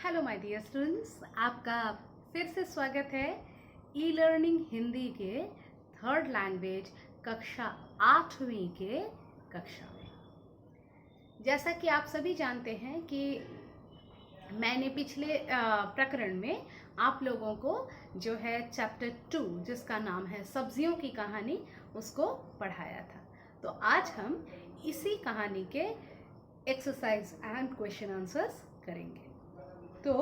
Hello my dear students, आपका फिर से स्वागत है ई लर्निंग हिंदी के थर्ड लैंग्वेज कक्षा 8वीं के कक्षा में। जैसा कि आप सभी जानते हैं कि मैंने पिछले प्रकरण में आप लोगों को जो है चैप्टर 2 जिसका नाम है सब्जियों की कहानी उसको पढ़ाया था। तो आज हम इसी कहानी के एक्सरसाइज एंड क्वेश्चन आंसर्स करेंगे। तो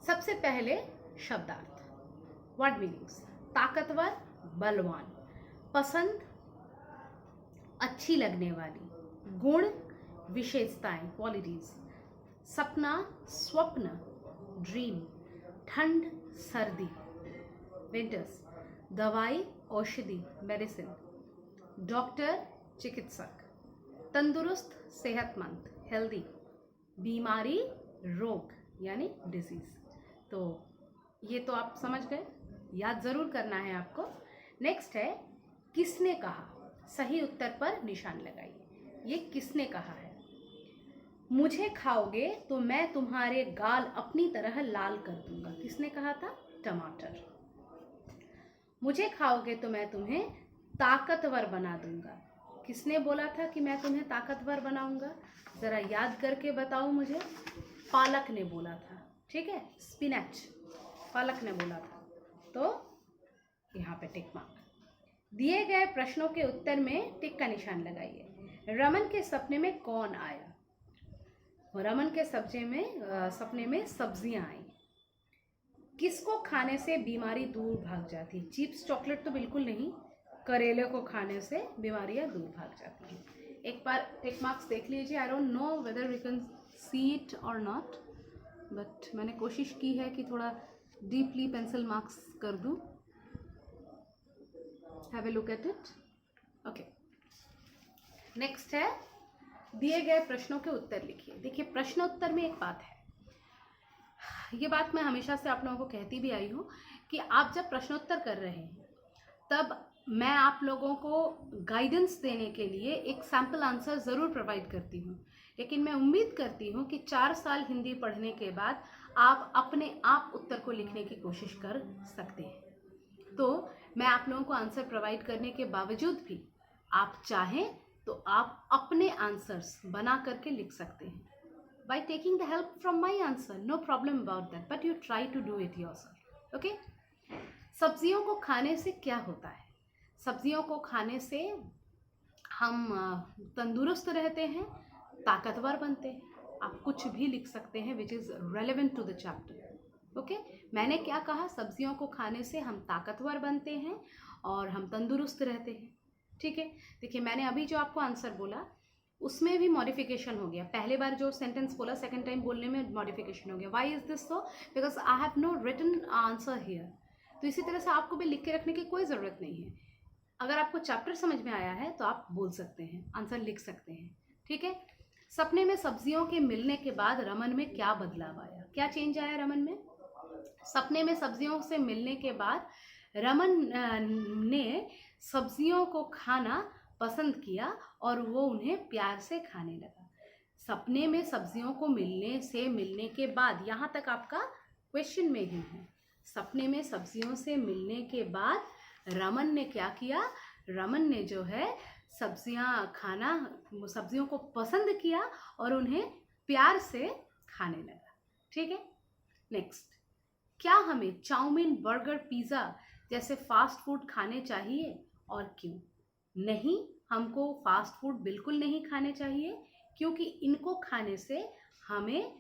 सबसे पहले शब्दार्थ, वर्ड मीनिंग्स। ताकतवर, बलवान, पसंद, अच्छी लगने वाली, गुण, विशेषताएं, क्वालिटीज, सपना, स्वप्न, ड्रीम, ठंड, सर्दी, विंटर्स, दवाई, औषधि, मेडिसिन, डॉक्टर, चिकित्सक, तंदुरुस्त, सेहतमंद, हेल्दी, बीमारी, रोग यानी डिजीज। तो ये तो आप समझ गए, याद जरूर करना है आपको। नेक्स्ट है किसने कहा। सही उत्तर पर निशान लगाइए। ये किसने कहा है। मुझे खाओगे तो मैं तुम्हारे गाल अपनी तरह लाल कर दूंगा। किसने कहा था? टमाटर। मुझे खाओगे तो मैं तुम्हें ताकतवर बना दूंगा। किसने बोला था कि मैं तुम्हें ताकतवर बनाऊंगा? जरा याद करके बताओ मुझे। पालक ने बोला था, ठीक है, स्पिनच, पालक ने बोला था। तो यहाँ पे टिक मार्क। दिए गए प्रश्नों के उत्तर में टिक का निशान लगाइए। रमन के सपने में कौन आया? रमन के सपने में सब्जियां आई। किसको खाने से बीमारी दूर भाग जाती? चिप्स, चॉकलेट तो बिल्कुल नहीं, करेले को खाने से बीमारियां दूर भाग जाती हैं। एक बार टिक मार्क्स देख लीजिए। I don't know whether we can see it और नॉट, बट मैंने कोशिश की है कि थोड़ा डीपली पेंसिल मार्क्स कर दूं। Have a look at it. Okay, next है दिए गए प्रश्नों के उत्तर लिखिए। देखिए, प्रश्नोत्तर में एक बात है, ये बात मैं हमेशा से आप लोगों को कहती भी आई हूँ कि आप जब प्रश्नोत्तर कर रहे हैं तब मैं आप लोगों को गाइडेंस देने के लिए एक सैम्पल आंसर ज़रूर प्रोवाइड करती हूँ, लेकिन मैं उम्मीद करती हूँ कि 4 साल हिंदी पढ़ने के बाद आप अपने आप उत्तर को लिखने की कोशिश कर सकते हैं। तो मैं आप लोगों को आंसर प्रोवाइड करने के बावजूद भी आप चाहें तो आप अपने आंसर्स बना करके लिख सकते हैं by taking the help from my answer. No problem about that, but you try to do it yourself. Okay? सब्जियों को खाने से क्या होता है? सब्जियों को खाने से हम तंदुरुस्त रहते हैं, ताकतवर बनते हैं। आप कुछ भी लिख सकते हैं which is relevant to the chapter. Okay, मैंने क्या कहा? सब्जियों को खाने से हम ताकतवर बनते हैं और हम तंदुरुस्त रहते हैं। ठीक है, देखिए मैंने अभी जो आपको आंसर बोला उसमें भी मॉडिफिकेशन हो गया। पहले बार जो सेंटेंस बोला सेकंड टाइम बोलने में मॉडिफिकेशन हो गया। Why is this so? Because I have no written answer here. तो इसी तरह से आपको भी लिख के रखने की कोई ज़रूरत नहीं है। अगर आपको चैप्टर समझ में आया है तो आप बोल सकते हैं, आंसर लिख सकते हैं। ठीक है। सपने में सब्जियों के मिलने के बाद रमन में क्या बदलाव आया? क्या चेंज आया रमन में? सपने में सब्जियों से मिलने के बाद रमन ने सब्जियों को खाना पसंद किया और वो उन्हें प्यार से खाने लगा। सपने में सब्जियों को मिलने के बाद, यहाँ तक आपका क्वेश्चन में ही है। सपने में सब्जियों से मिलने के बाद रमन ने क्या किया? रमन ने जो है सब्जियों को पसंद किया और उन्हें प्यार से खाने लगा। ठीक है। नेक्स्ट, क्या हमें चाउमीन, बर्गर, पिज़्ज़ा जैसे फास्ट फूड खाने चाहिए और क्यों? नहीं, हमको फास्ट फूड बिल्कुल नहीं खाने चाहिए, क्योंकि इनको खाने से हमें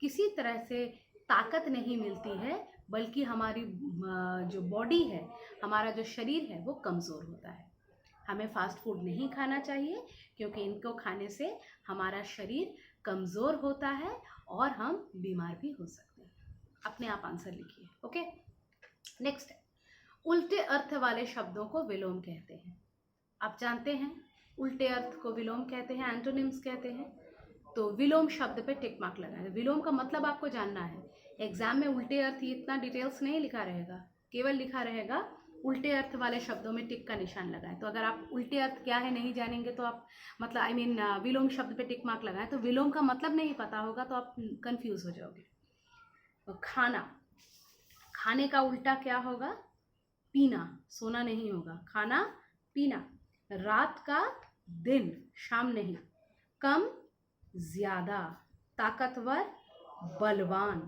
किसी तरह से ताकत नहीं मिलती है, बल्कि हमारी जो बॉडी है, हमारा जो शरीर है वो कमज़ोर होता है। हमें फास्ट फूड नहीं खाना चाहिए क्योंकि इनको खाने से हमारा शरीर कमज़ोर होता है और हम बीमार भी हो सकते हैं। अपने आप आंसर लिखिए। ओके, नेक्स्ट है उल्टे अर्थ वाले शब्दों को विलोम कहते हैं। आप जानते हैं उल्टे अर्थ को विलोम कहते हैं, एंटोनिम्स कहते हैं। तो विलोम शब्द पे टिक मार्क लगाएं। विलोम का मतलब आपको जानना है। एग्जाम में उल्टे अर्थ इतना डिटेल्स नहीं लिखा रहेगा, केवल लिखा रहेगा उल्टे अर्थ वाले शब्दों में टिक का निशान लगाएं। तो अगर आप उल्टे अर्थ क्या है नहीं जानेंगे तो आप मतलब विलोम शब्द पे टिक मार्क लगाएं, तो विलोम का मतलब नहीं पता होगा तो आप कंफ्यूज हो जाओगे। तो खाना, खाने का उल्टा क्या होगा? पीना, सोना नहीं होगा, खाना पीना। रात का दिन, शाम नहीं। कम ज्यादा, ताकतवर बलवान,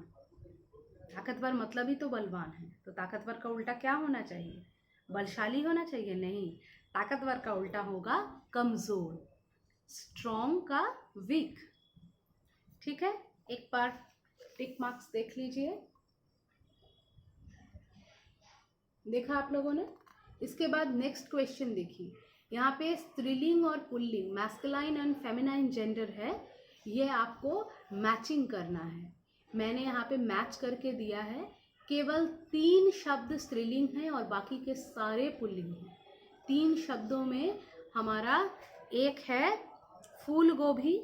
ताकतवर मतलब ही तो बलवान है, तो ताकतवर का उल्टा क्या होना चाहिए? बलशाली होना चाहिए? नहीं, ताकतवर का उल्टा होगा कमजोर। स्ट्रॉन्ग का वीक। ठीक है, एक बार टिक मार्क्स देख लीजिए, देखा आप लोगों ने? इसके बाद नेक्स्ट क्वेश्चन देखिए, यहाँ पे स्त्रीलिंग और pulling, masculine and feminine gender है, ये आपको मैचिंग करना है। मैंने यहाँ पे मैच करके दिया है, केवल 3 शब्द स्त्रीलिंग हैं और बाकी के सारे पुल्लिंग हैं। 3 शब्दों में हमारा एक है फूल गोभी,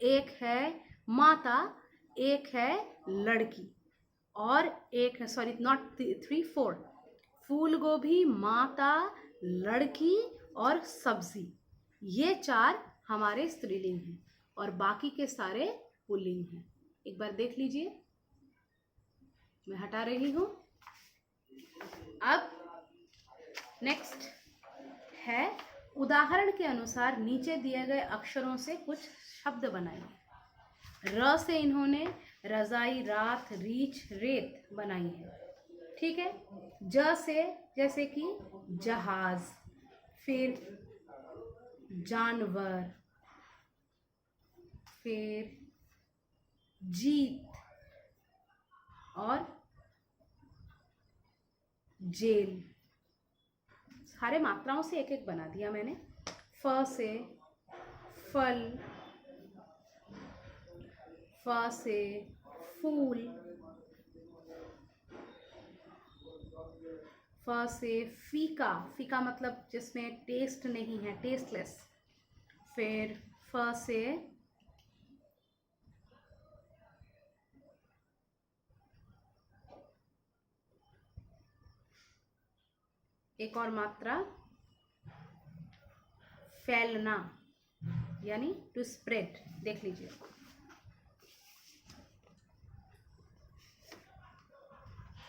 एक है माता, एक है लड़की, और एक है, सॉरी नॉट 3 4, फूल गोभी, माता, लड़की और सब्जी, ये 4 हमारे स्त्रीलिंग हैं और बाकी के सारे पुल्लिंग हैं। एक बार देख लीजिए, मैं हटा रही हूँ। अब नेक्स्ट है, उदाहरण के अनुसार नीचे दिए गए अक्षरों से कुछ शब्द बनाइए। र से इन्होंने रजाई, रात, रीछ, रेत बनाई है। ठीक है। ज से जैसे कि जहाज, फिर जानवर, फिर जीत और जेल। सारे मात्राओं से एक एक बना दिया मैंने। फ से फल, फ से फूल, फ से फीका, फीका मतलब जिसमें टेस्ट नहीं है, टेस्टलेस। फिर फ से एक और मात्रा, फैलना यानी टू स्प्रेड। देख लीजिए,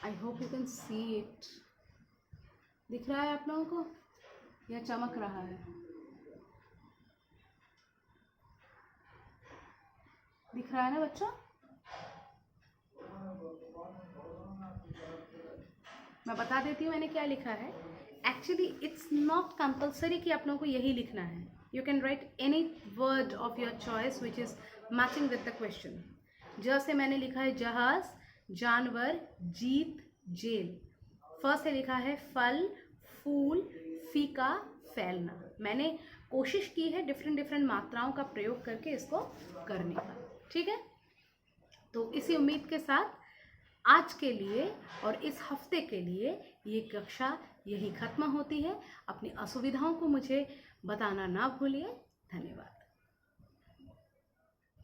I hope you can see it. दिख रहा है आप लोगों को या चमक रहा है? दिख रहा है ना बच्चों? मैं बता देती हूँ मैंने क्या लिखा है। एक्चुअली इट्स नॉट कंपल्सरी कि आप लोगों को यही लिखना है। You can write any word of your choice which is matching with the question. ज से मैंने लिखा है जहाज, जानवर, जीत, जेल। फ से लिखा है फल, फूल, फीका, फैलना। मैंने कोशिश की है डिफरेंट मात्राओं का प्रयोग करके इसको करने का। ठीक है, तो इसी उम्मीद के साथ आज के लिए और इस हफ्ते के लिए ये कक्षा यही खत्म होती है। अपनी असुविधाओं को मुझे बताना ना भूलिए। धन्यवाद।